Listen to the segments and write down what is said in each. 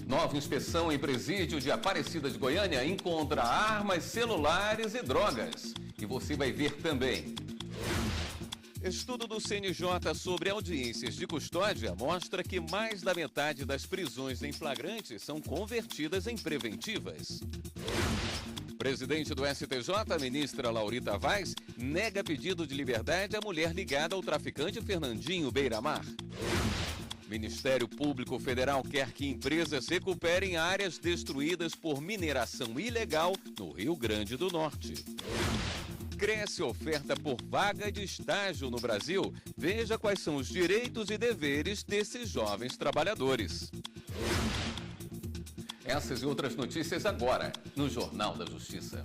Nova inspeção em presídio de Aparecida de Goiânia encontra armas, celulares e drogas. E você vai ver também. Estudo do CNJ sobre audiências de custódia mostra que mais da metade das prisões em flagrante são convertidas em preventivas. Presidente do STJ, a ministra Laurita Vaz, nega pedido de liberdade à mulher ligada ao traficante Fernandinho Beiramar. Ministério Público Federal quer que empresas recuperem áreas destruídas por mineração ilegal no Rio Grande do Norte. Cresce oferta por vaga de estágio no Brasil. Veja quais são os direitos e deveres desses jovens trabalhadores. Essas e outras notícias agora, no Jornal da Justiça.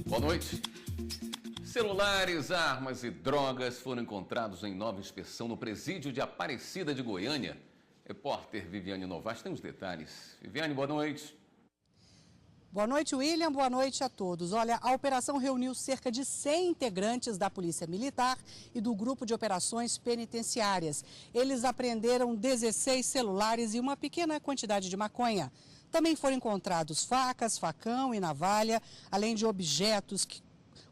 Boa noite. Celulares, armas e drogas foram encontrados em nova inspeção no presídio de Aparecida de Goiânia. Repórter Viviane Novaes tem os detalhes. Viviane, boa noite. Boa noite, William. Boa noite a todos. Olha, a operação reuniu cerca de 100 integrantes da Polícia Militar e do Grupo de Operações Penitenciárias. Eles apreenderam 16 celulares e uma pequena quantidade de maconha. Também foram encontrados facas, facão e navalha, além de objetos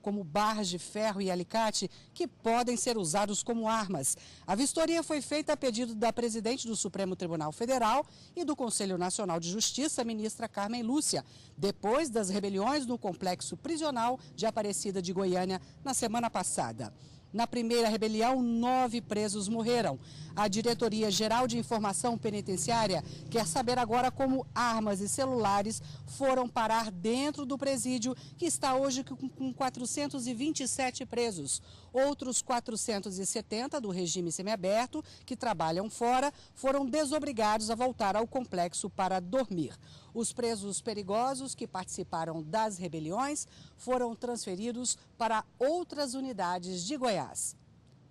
como barras de ferro e alicate que podem ser usados como armas. A vistoria foi feita a pedido da presidente do Supremo Tribunal Federal e do Conselho Nacional de Justiça, ministra Carmen Lúcia, depois das rebeliões no complexo prisional de Aparecida de Goiânia na semana passada. Na primeira rebelião, 9 presos morreram. A Diretoria-Geral de Informação Penitenciária quer saber agora como armas e celulares foram parar dentro do presídio, que está hoje com 427 presos. Outros 470 do regime semiaberto, que trabalham fora, foram desobrigados a voltar ao complexo para dormir. Os presos perigosos que participaram das rebeliões foram transferidos para outras unidades de Goiás.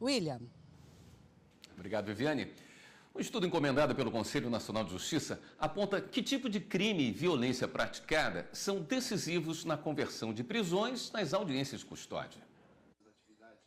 William. Obrigado, Viviane. Um estudo encomendado pelo Conselho Nacional de Justiça aponta que tipo de crime e violência praticada são decisivos na conversão de prisões nas audiências de custódia.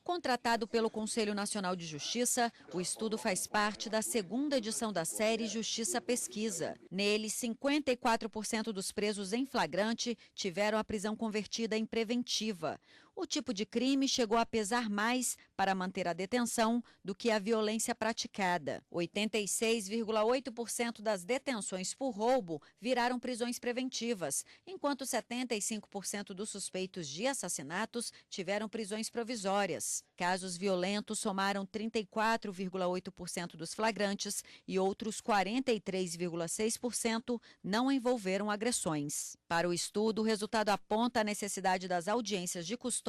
Contratado pelo Conselho Nacional de Justiça, o estudo faz parte da segunda edição da série Justiça Pesquisa. Nele, 54% dos presos em flagrante tiveram a prisão convertida em preventiva. O tipo de crime chegou a pesar mais para manter a detenção do que a violência praticada. 86,8% das detenções por roubo viraram prisões preventivas, enquanto 75% dos suspeitos de assassinatos tiveram prisões provisórias. Casos violentos somaram 34,8% dos flagrantes e outros 43,6% não envolveram agressões. Para o estudo, o resultado aponta a necessidade das audiências de custódia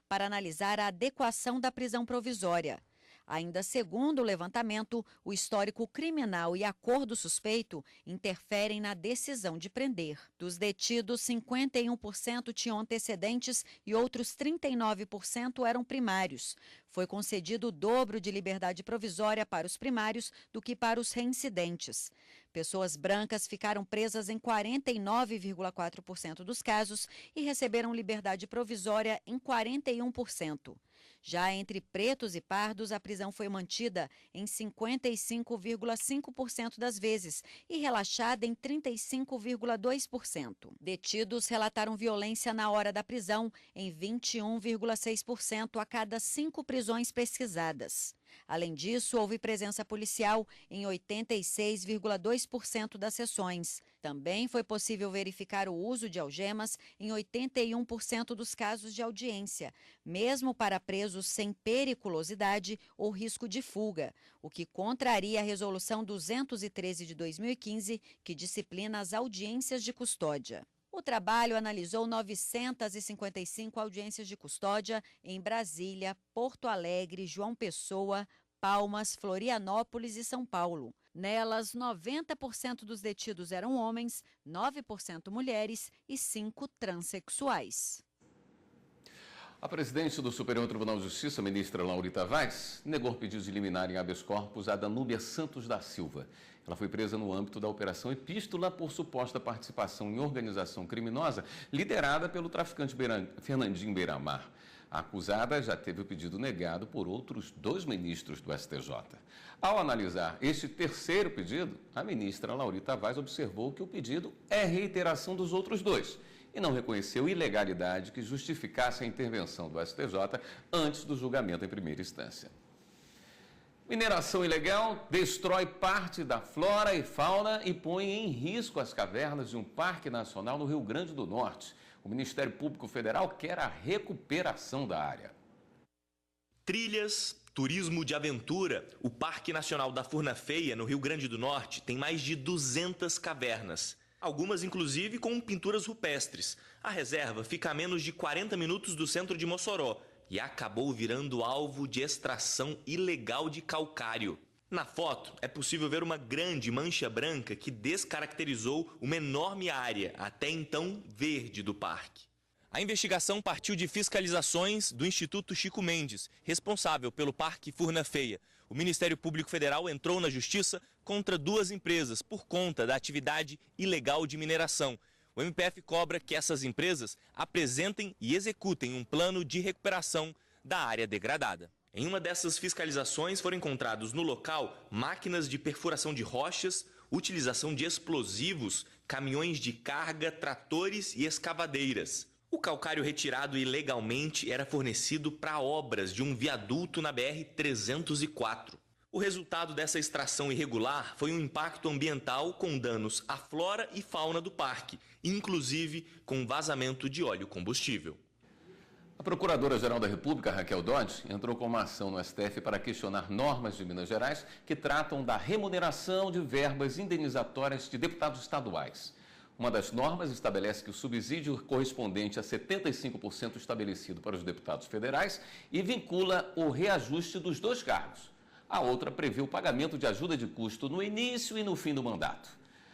para analisar a adequação da prisão provisória. Ainda segundo o levantamento, o histórico criminal e a cor do suspeito interferem na decisão de prender. Dos detidos, 51% tinham antecedentes e outros 39% eram primários. Foi concedido o dobro de liberdade provisória para os primários do que para os reincidentes. Pessoas brancas ficaram presas em 49,4% dos casos e receberam liberdade provisória em 41%. Já entre pretos e pardos, a prisão foi mantida em 55,5% das vezes e relaxada em 35,2%. Detidos relataram violência na hora da prisão em 21,6% a cada 5 prisões pesquisadas. Além disso, houve presença policial em 86,2% das sessões. Também foi possível verificar o uso de algemas em 81% dos casos de audiência, mesmo para presos sem periculosidade ou risco de fuga, o que contraria a Resolução 213 de 2015, que disciplina as audiências de custódia. O trabalho analisou 955 audiências de custódia em Brasília, Porto Alegre, João Pessoa, Palmas, Florianópolis e São Paulo. Nelas, 90% dos detidos eram homens, 9% mulheres e 5% transexuais. A presidente do Superior Tribunal de Justiça, ministra Laurita Vaz, negou pedido de liminar em habeas corpus a Danúbia Santos da Silva. Ela foi presa no âmbito da Operação Epístola por suposta participação em organização criminosa liderada pelo traficante Fernandinho Beiramar. A acusada já teve o pedido negado por outros 2 ministros do STJ. Ao analisar este terceiro pedido, a ministra Laurita Vaz observou que o pedido é reiteração dos outros 2 e não reconheceu ilegalidade que justificasse a intervenção do STJ antes do julgamento em primeira instância. Mineração ilegal destrói parte da flora e fauna e põe em risco as cavernas de um parque nacional no Rio Grande do Norte. O Ministério Público Federal quer a recuperação da área. Trilhas, turismo de aventura. O Parque Nacional da Furna Feia, no Rio Grande do Norte, tem mais de 200 cavernas. Algumas, inclusive, com pinturas rupestres. A reserva fica a menos de 40 minutos do centro de Mossoró e acabou virando alvo de extração ilegal de calcário. Na foto, é possível ver uma grande mancha branca que descaracterizou uma enorme área, até então verde, do parque. A investigação partiu de fiscalizações do Instituto Chico Mendes, responsável pelo Parque Furna Feia. O Ministério Público Federal entrou na Justiça contra 2 empresas por conta da atividade ilegal de mineração. O MPF cobra que essas empresas apresentem e executem um plano de recuperação da área degradada. Em uma dessas fiscalizações foram encontrados no local máquinas de perfuração de rochas, utilização de explosivos, caminhões de carga, tratores e escavadeiras. O calcário retirado ilegalmente era fornecido para obras de um viaduto na BR-304. O resultado dessa extração irregular foi um impacto ambiental com danos à flora e fauna do parque, inclusive com vazamento de óleo combustível. A Procuradora-Geral da República, Raquel Dodge, entrou com uma ação no STF para questionar normas de Minas Gerais que tratam da remuneração de verbas indenizatórias de deputados estaduais. Uma das normas estabelece que o subsídio correspondente a 75% estabelecido para os deputados federais e vincula o reajuste dos 2 cargos. A outra prevê o pagamento de ajuda de custo no início e no fim do mandato.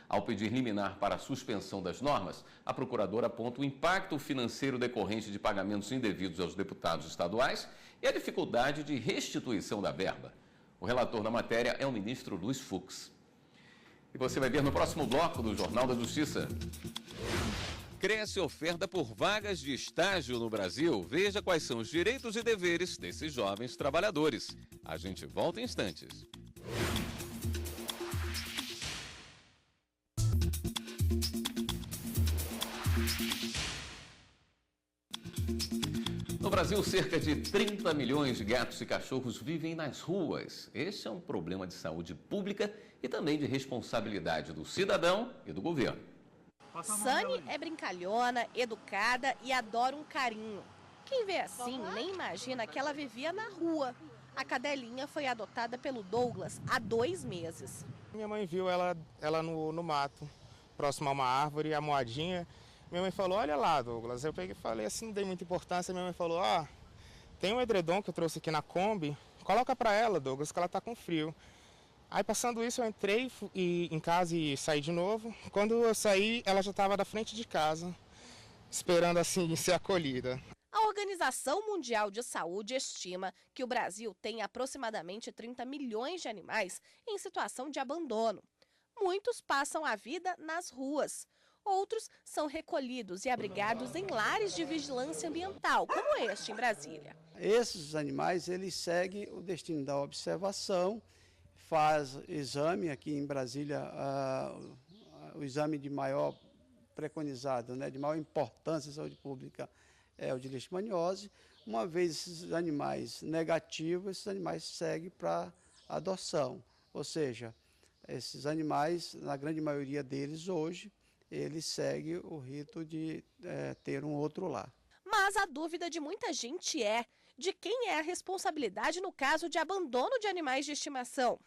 Ao pedir liminar para a suspensão das normas, a procuradora aponta o impacto financeiro decorrente de pagamentos indevidos aos deputados estaduais e a dificuldade de restituição da verba. O relator da matéria é o ministro Luiz Fux. E você vai ver no próximo bloco do Jornal da Justiça. Cresce oferta por vagas de estágio no Brasil. Veja quais são os direitos e deveres desses jovens trabalhadores. A gente volta em instantes. No Brasil, cerca de 30 milhões de gatos e cachorros vivem nas ruas. Este é um problema de saúde pública e também de responsabilidade do cidadão e do governo. Sani é brincalhona, educada e adora um carinho. Quem vê assim nem imagina que ela vivia na rua. A cadelinha foi adotada pelo Douglas há 2 meses. Minha mãe viu ela no mato, próximo a uma árvore, a moadinha. Minha mãe falou, olha lá, Douglas. Eu peguei e falei assim, não dei muita importância. Minha mãe falou, tem um edredom que eu trouxe aqui na Kombi, coloca pra ela, Douglas, que ela tá com frio. Aí passando isso, eu entrei em casa e saí de novo. Quando eu saí, ela já estava da frente de casa, esperando assim ser acolhida. A Organização Mundial de Saúde estima que o Brasil tem aproximadamente 30 milhões de animais em situação de abandono. Muitos passam a vida nas ruas. Outros são recolhidos e abrigados em lares de vigilância ambiental, como este em Brasília. Esses animais, eles seguem o destino da observação, faz exame aqui em Brasília, o exame de maior preconizado, de maior importância em saúde pública é o de leishmaniose. Uma vez esses animais negativos, esses animais seguem para adoção. Ou seja, esses animais, na grande maioria deles hoje, eles seguem o rito de ter um outro lar. Mas a dúvida de muita gente é de quem é a responsabilidade no caso de abandono de animais de estimação.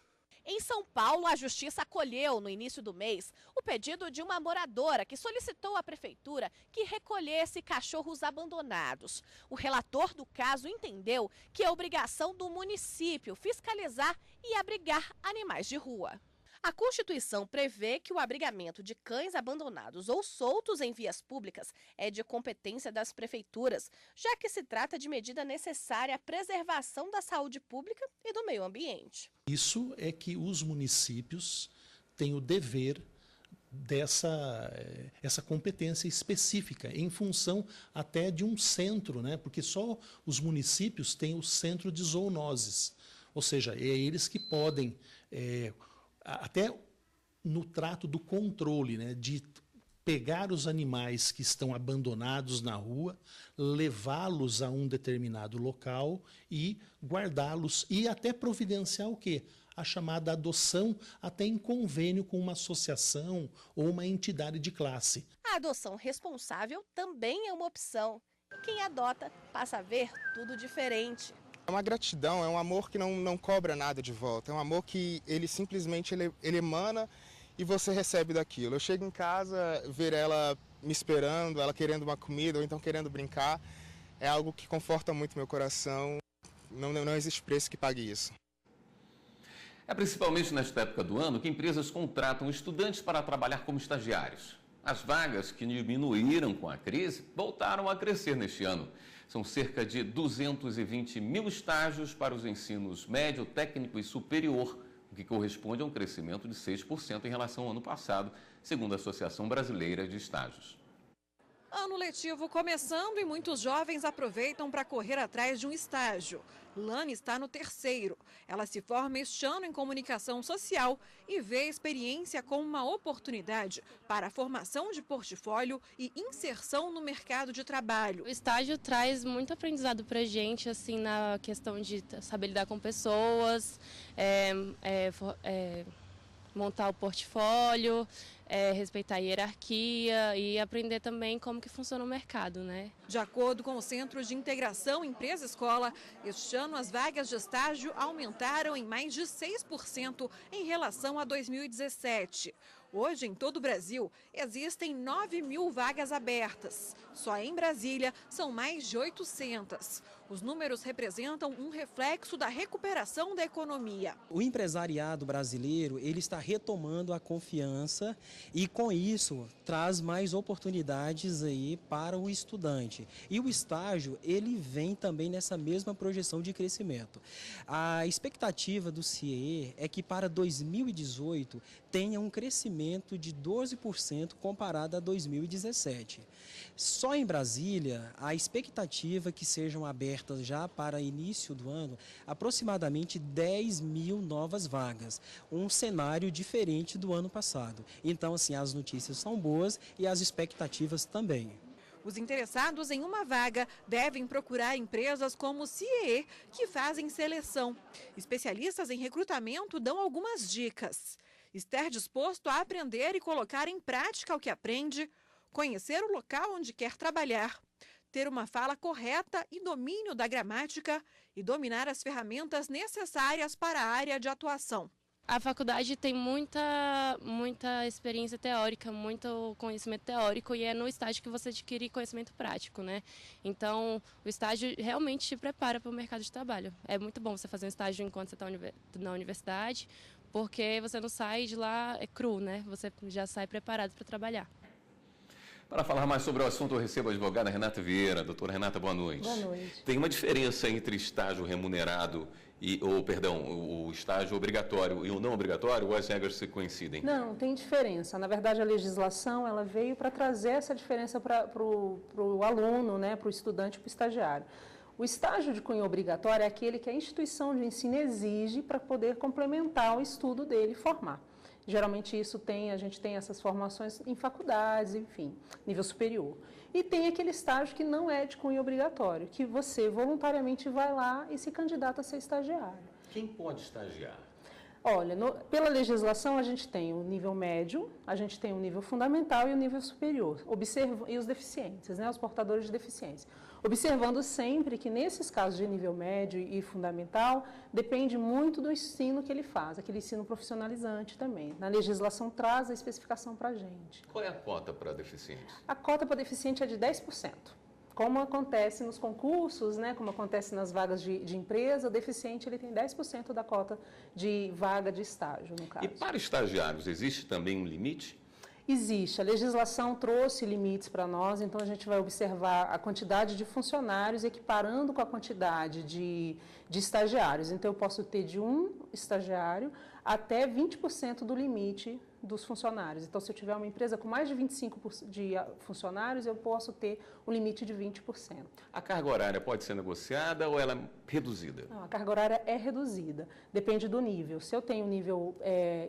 Em São Paulo, a Justiça acolheu, no início do mês, o pedido de uma moradora que solicitou à Prefeitura que recolhesse cachorros abandonados. O relator do caso entendeu que é obrigação do município fiscalizar e abrigar animais de rua. A Constituição prevê que o abrigamento de cães abandonados ou soltos em vias públicas é de competência das prefeituras, já que se trata de medida necessária à preservação da saúde pública e do meio ambiente. Isso é que os municípios têm o dever essa competência específica, em função até de um centro, né? Porque só os municípios têm o centro de zoonoses, ou seja, é eles que podem, até no trato do controle, né? De pegar os animais que estão abandonados na rua, levá-los a um determinado local e guardá-los e até providenciar o quê? A chamada adoção, até em convênio com uma associação ou uma entidade de classe. A adoção responsável também é uma opção. Quem adota passa a ver tudo diferente. É uma gratidão, é um amor que não cobra nada de volta. É um amor que ele simplesmente ele emana e você recebe daquilo. Eu chego em casa, ver ela me esperando, ela querendo uma comida ou então querendo brincar, é algo que conforta muito meu coração. Não existe preço que pague isso. É principalmente nesta época do ano que empresas contratam estudantes para trabalhar como estagiários. As vagas que diminuíram com a crise voltaram a crescer neste ano. São cerca de 220 mil estágios para os ensinos médio, técnico e superior, o que corresponde a um crescimento de 6% em relação ao ano passado, segundo a Associação Brasileira de Estágios. Ano letivo começando e muitos jovens aproveitam para correr atrás de um estágio. Lani está no 3º. Ela se forma este ano em comunicação social e vê a experiência como uma oportunidade para a formação de portfólio e inserção no mercado de trabalho. O estágio traz muito aprendizado para a gente, assim, na questão de saber lidar com pessoas, montar o portfólio, respeitar a hierarquia e aprender também como que funciona o mercado, né? De acordo com o Centro de Integração Empresa-Escola, este ano as vagas de estágio aumentaram em mais de 6% em relação a 2017. Hoje, em todo o Brasil, existem 9 mil vagas abertas. Só em Brasília, são mais de 800. Os números representam um reflexo da recuperação da economia. O empresariado brasileiro, ele está retomando a confiança e, com isso, traz mais oportunidades aí para o estudante. E o estágio, ele vem também nessa mesma projeção de crescimento. A expectativa do CIE é que para 2018 tenha um crescimento de 12% comparado a 2017. Só em Brasília, a expectativa é que sejam abertas já para início do ano aproximadamente 10 mil novas vagas, um cenário diferente do ano passado. Então, assim, as notícias são boas e as expectativas também. Os interessados em uma vaga devem procurar empresas como o CIE, que fazem seleção. Especialistas em recrutamento dão algumas dicas. Estar disposto a aprender e colocar em prática o que aprende, conhecer o local onde quer trabalhar, ter uma fala correta e domínio da gramática e dominar as ferramentas necessárias para a área de atuação. A faculdade tem muita experiência teórica, muito conhecimento teórico e é no estágio que você adquire conhecimento prático, né? Então, o estágio realmente te prepara para o mercado de trabalho. É muito bom você fazer um estágio enquanto você está na universidade, porque você não sai de lá cru, né? Você já sai preparado para trabalhar. Para falar mais sobre o assunto, eu recebo a advogada Renata Vieira. Doutora Renata, boa noite. Boa noite. Tem uma diferença entre estágio remunerado o estágio obrigatório e o não obrigatório, ou as regras se coincidem? Não, tem diferença. Na verdade, a legislação ela veio para trazer essa diferença para o aluno, né, para o estudante, para o estagiário. O estágio de cunho obrigatório é aquele que a instituição de ensino exige para poder complementar o estudo dele e formar. Geralmente a gente tem essas formações em faculdades, enfim, nível superior. E tem aquele estágio que não é de cunho obrigatório, que você voluntariamente vai lá e se candidata a ser estagiário. Quem pode estagiar? Olha, pela legislação a gente tem o nível médio, a gente tem o nível fundamental e o nível superior, e os deficientes, né, os portadores de deficiência. Observando sempre que nesses casos de nível médio e fundamental, depende muito do ensino que ele faz, aquele ensino profissionalizante também. Na legislação traz a especificação para a gente. Qual é a cota para deficientes? A cota para deficiente é de 10%. Como acontece nos concursos, né, como acontece nas vagas de empresa, o deficiente ele tem 10% da cota de vaga de estágio, no caso. E para estagiários, existe também um limite? Existe. A legislação trouxe limites para nós, então a gente vai observar a quantidade de funcionários equiparando com a quantidade de estagiários. Então, eu posso ter de um estagiário até 20% do limite dos funcionários. Então, se eu tiver uma empresa com mais de 25% de funcionários, eu posso ter um limite de 20%. A carga horária pode ser negociada ou ela é reduzida? Não, a carga horária é reduzida, depende do nível. Se eu tenho nível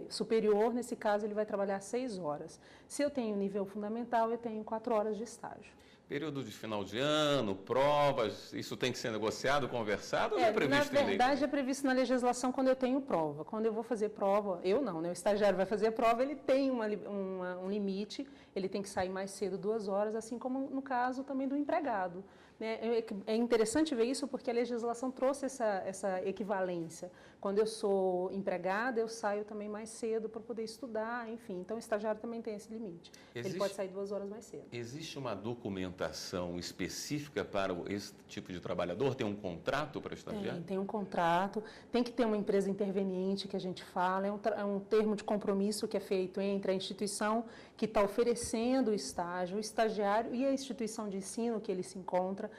superior, nesse caso, ele vai trabalhar 6 horas. Se eu tenho nível fundamental, eu tenho 4 horas de estágio. Período de final de ano, provas, isso tem que ser negociado, conversado ou é previsto em lei? Na verdade, é previsto na legislação quando eu tenho prova. Quando eu vou fazer prova, eu não, né? O estagiário vai fazer a prova, ele tem um limite, ele tem que sair mais cedo, 2 horas, assim como no caso também do empregado. Né? É interessante ver isso porque a legislação trouxe essa equivalência. Quando eu sou empregada, eu saio também mais cedo para poder estudar, enfim. Então, o estagiário também tem esse limite. Ele pode sair 2 horas mais cedo. Existe uma documentação específica para esse tipo de trabalhador? Tem um contrato para estagiário? Tem um contrato, tem que ter uma empresa interveniente que a gente fala, é um termo de compromisso que é feito entre a instituição que está oferecendo o estágio, o estagiário e a instituição de ensino que ele se encontra.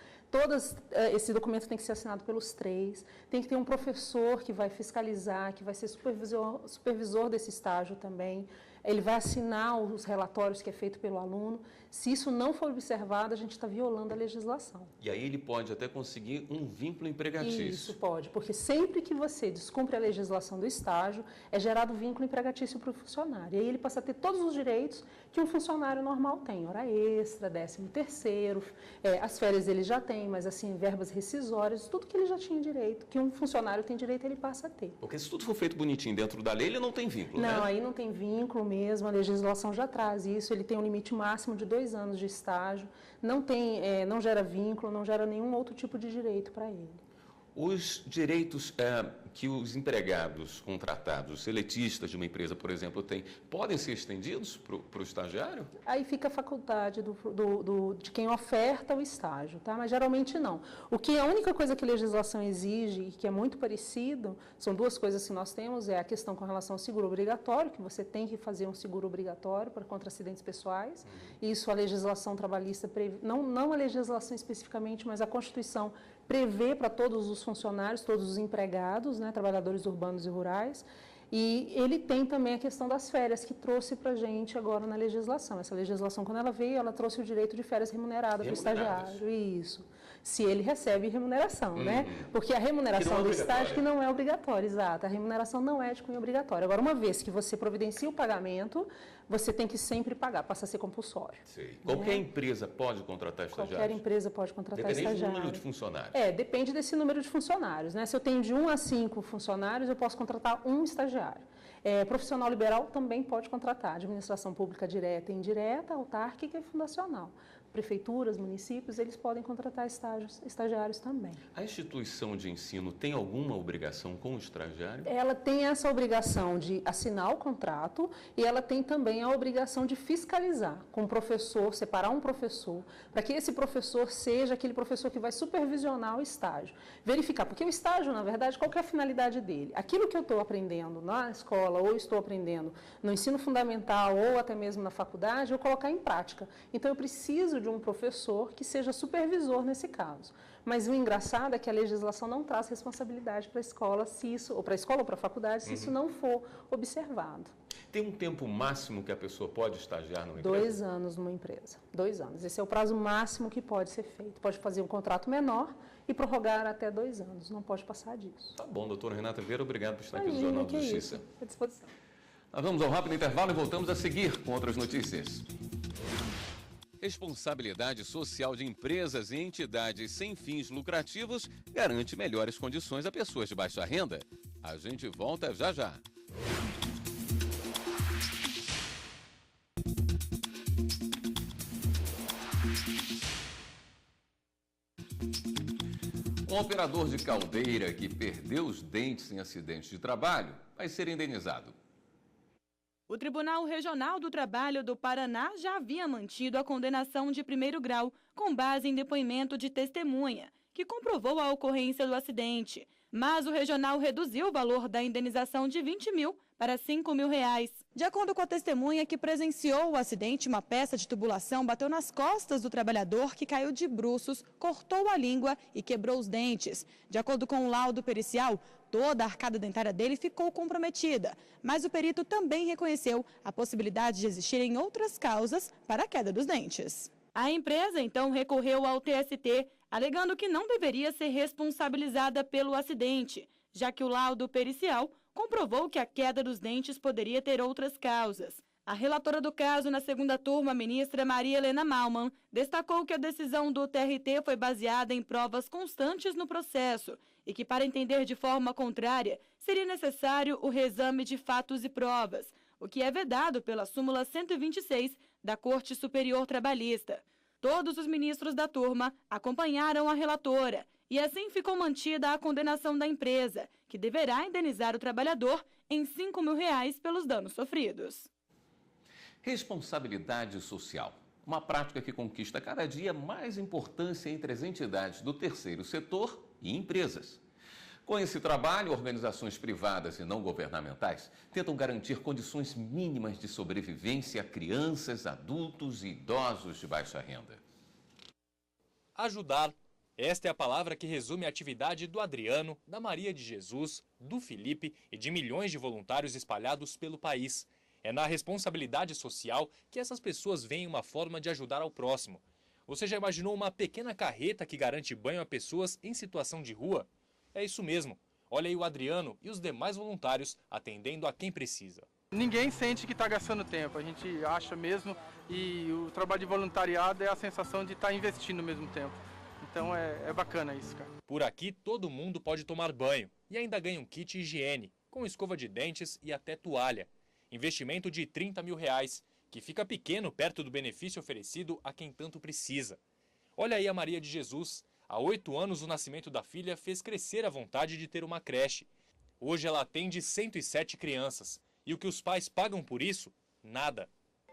Esse documento tem que ser assinado pelos 3, tem que ter um professor que vai fiscalizar, que vai ser supervisor desse estágio também. Ele vai assinar os relatórios que é feito pelo aluno. Se isso não for observado, a gente está violando a legislação. E aí ele pode até conseguir um vínculo empregatício. Isso pode, porque sempre que você descumpre a legislação do estágio, é gerado vínculo empregatício para o funcionário. E aí ele passa a ter todos os direitos que um funcionário normal tem. Hora extra, 13º, as férias ele já tem, mas assim, verbas rescisórias, tudo que ele já tinha direito, que um funcionário tem direito, ele passa a ter. Porque se tudo for feito bonitinho dentro da lei, ele não tem vínculo, né? Não, aí não tem vínculo mesmo, a legislação já traz isso, ele tem um limite máximo de 2 anos de estágio, não gera vínculo, não gera nenhum outro tipo de direito para ele. Os direitos que os empregados contratados, seletistas de uma empresa, por exemplo, têm, podem ser estendidos para o estagiário? Aí fica a faculdade de quem oferta o estágio, tá? Mas geralmente não. A única coisa que a legislação exige, e que é muito parecido, são 2 coisas que nós temos, é a questão com relação ao seguro obrigatório, que você tem que fazer um seguro obrigatório contra acidentes pessoais. Isso a legislação trabalhista, não a legislação especificamente, mas a Constituição prevê para todos os funcionários, todos os empregados, né, trabalhadores urbanos e rurais, e ele tem também a questão das férias, que trouxe para a gente agora na legislação. Essa legislação, quando ela veio, ela trouxe o direito de férias remuneradas para o estagiário. Isso. Se ele recebe remuneração, né? Porque a remuneração do estágio que não é obrigatória, exato. A remuneração não é de cunho obrigatório. Agora, uma vez que você providencia o pagamento, você tem que sempre pagar, passa a ser compulsório. Sei. Qualquer empresa pode contratar estagiários? Qualquer empresa pode contratar estagiários. Depende do número de funcionários. Depende desse número de funcionários, né? Se eu tenho de 1 a 5 funcionários, eu posso contratar um estagiário. Profissional liberal também pode contratar, administração pública direta e indireta, autárquica e fundacional. Prefeituras, municípios, eles podem contratar estagiários também. A instituição de ensino tem alguma obrigação com o estagiário? Ela tem essa obrigação de assinar o contrato e ela tem também a obrigação de fiscalizar com o professor, separar um professor, para que esse professor seja aquele professor que vai supervisionar o estágio. Verificar, porque o estágio, na verdade, qual que é a finalidade dele? Aquilo que eu estou aprendendo na escola ou estou aprendendo no ensino fundamental ou até mesmo na faculdade, eu colocar em prática. Então, eu preciso de um professor que seja supervisor nesse caso. Mas o engraçado é que a legislação não traz responsabilidade para a escola, ou para a escola ou para a faculdade, se isso não for observado. Tem um tempo máximo que a pessoa pode estagiar numa empresa? 2 anos numa empresa. 2 anos. Esse é o prazo máximo que pode ser feito. Pode fazer um contrato menor e prorrogar até 2 anos. Não pode passar disso. Tá bom, doutora Renata Vieira, obrigado por estar aqui no Jornal de Justiça. À disposição. Nós vamos ao rápido intervalo e voltamos a seguir com outras notícias. Responsabilidade social de empresas e entidades sem fins lucrativos garante melhores condições a pessoas de baixa renda. A gente volta já já. Um operador de caldeira que perdeu os dentes em acidente de trabalho vai ser indenizado. O Tribunal Regional do Trabalho do Paraná já havia mantido a condenação de primeiro grau com base em depoimento de testemunha, que comprovou a ocorrência do acidente. Mas o regional reduziu o valor da indenização de 20 mil para 5 mil reais. De acordo com a testemunha que presenciou o acidente, uma peça de tubulação bateu nas costas do trabalhador, que caiu de bruços, cortou a língua e quebrou os dentes. De acordo com o laudo pericial, toda a arcada dentária dele ficou comprometida, mas o perito também reconheceu a possibilidade de existirem outras causas para a queda dos dentes. A empresa então recorreu ao TST, alegando que não deveria ser responsabilizada pelo acidente, já que o laudo pericial comprovou que a queda dos dentes poderia ter outras causas. A relatora do caso na segunda turma, a ministra Maria Helena Malman, destacou que a decisão do TRT foi baseada em provas constantes no processo e que, para entender de forma contrária, seria necessário o reexame de fatos e provas, o que é vedado pela súmula 126 da Corte Superior Trabalhista. Todos os ministros da turma acompanharam a relatora e assim ficou mantida a condenação da empresa, que deverá indenizar o trabalhador em 5 mil reais pelos danos sofridos. Responsabilidade social. Uma prática que conquista cada dia mais importância entre as entidades do terceiro setor e empresas. Com esse trabalho, organizações privadas e não governamentais tentam garantir condições mínimas de sobrevivência a crianças, adultos e idosos de baixa renda. Ajudar. Esta é a palavra que resume a atividade do Adriano, da Maria de Jesus, do Felipe e de milhões de voluntários espalhados pelo país. É na responsabilidade social que essas pessoas veem uma forma de ajudar ao próximo. Você já imaginou uma pequena carreta que garante banho a pessoas em situação de rua? É isso mesmo. Olha aí o Adriano e os demais voluntários atendendo a quem precisa. Ninguém sente que está gastando tempo, a gente acha mesmo, e o trabalho de voluntariado é a sensação de estar investindo ao mesmo tempo. Então é bacana isso, cara. Por aqui todo mundo pode tomar banho e ainda ganha um kit higiene, com escova de dentes e até toalha. Investimento de 30 mil reais, que fica pequeno perto do benefício oferecido a quem tanto precisa. Olha aí a Maria de Jesus. Há 8 anos o nascimento da filha fez crescer a vontade de ter uma creche. Hoje ela atende 107 crianças. E o que os pais pagam por isso? Nada.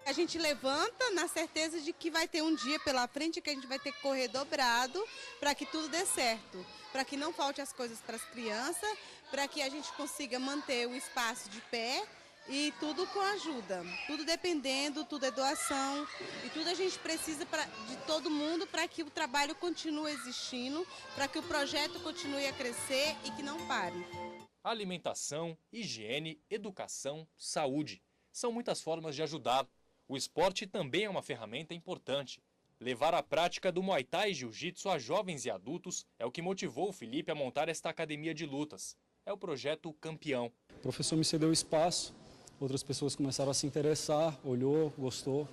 A gente levanta na certeza de que vai ter um dia pela frente que a gente vai ter que correr dobrado para que tudo dê certo. Para que não falte as coisas para as crianças, para que a gente consiga manter o espaço de pé. E tudo com ajuda, tudo dependendo, tudo é doação e tudo a gente precisa de todo mundo para que o trabalho continue existindo, para que o projeto continue a crescer e que não pare. Alimentação, higiene, educação, saúde. São muitas formas de ajudar. O esporte também é uma ferramenta importante. Levar a prática do Muay Thai e Jiu-Jitsu a jovens e adultos é o que motivou o Felipe a montar esta academia de lutas. É o projeto Campeão. O professor me cedeu espaço. Outras pessoas começaram a se interessar, olhou, gostou.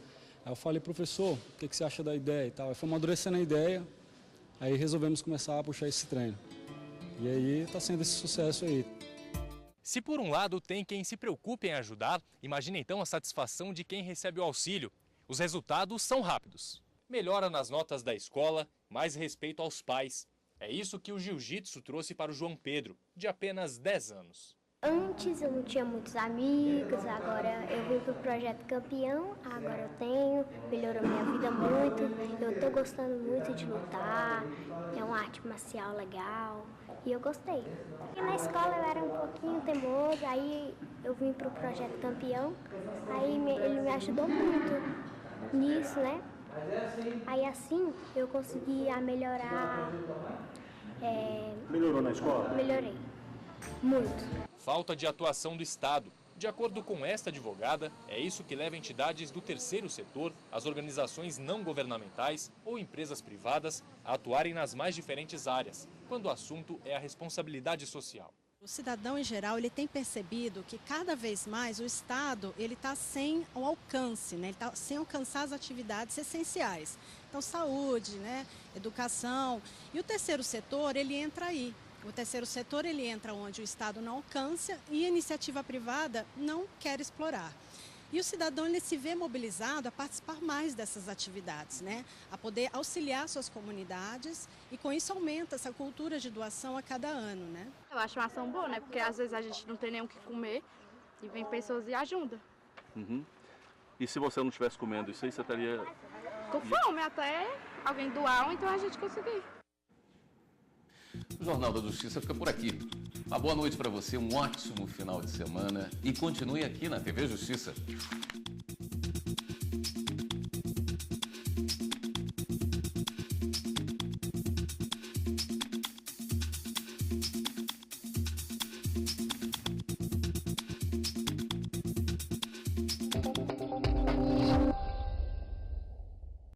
Aí eu falei, professor, o que você acha da ideia e tal? Aí foi amadurecendo a ideia, aí resolvemos começar a puxar esse treino. E aí está sendo esse sucesso aí. Se por um lado tem quem se preocupe em ajudar, imagine então a satisfação de quem recebe o auxílio. Os resultados são rápidos. Melhora nas notas da escola, mais respeito aos pais. É isso que o jiu-jitsu trouxe para o João Pedro, de apenas 10 anos. Antes eu não tinha muitos amigos, agora eu vim para o Projeto Campeão, agora eu tenho, melhorou minha vida muito, eu estou gostando muito de lutar, é uma arte marcial legal e eu gostei. E na escola eu era um pouquinho teimoso, aí eu vim para o Projeto Campeão, aí ele me ajudou muito nisso, né? Aí assim eu consegui melhorar. Melhorou na escola? Melhorei, muito. Falta de atuação do Estado. De acordo com esta advogada, é isso que leva entidades do terceiro setor, as organizações não governamentais ou empresas privadas a atuarem nas mais diferentes áreas, quando o assunto é a responsabilidade social. O cidadão, em geral, ele tem percebido que cada vez mais o Estado está sem o alcance, né? Ele está sem alcançar as atividades essenciais. Então, saúde, né? Educação. E o terceiro setor, ele entra aí. O terceiro setor, ele entra onde o Estado não alcança e a iniciativa privada não quer explorar. E o cidadão, ele se vê mobilizado a participar mais dessas atividades, né? A poder auxiliar suas comunidades e com isso aumenta essa cultura de doação a cada ano, né? Eu acho uma ação boa, né? Porque às vezes a gente não tem nem o que comer e vem pessoas e ajudam. Uhum. E se você não estivesse comendo isso aí, você estaria... Com fome, até alguém doar ou então a gente conseguir. O Jornal da Justiça fica por aqui. Uma boa noite para você, um ótimo final de semana e continue aqui na TV Justiça.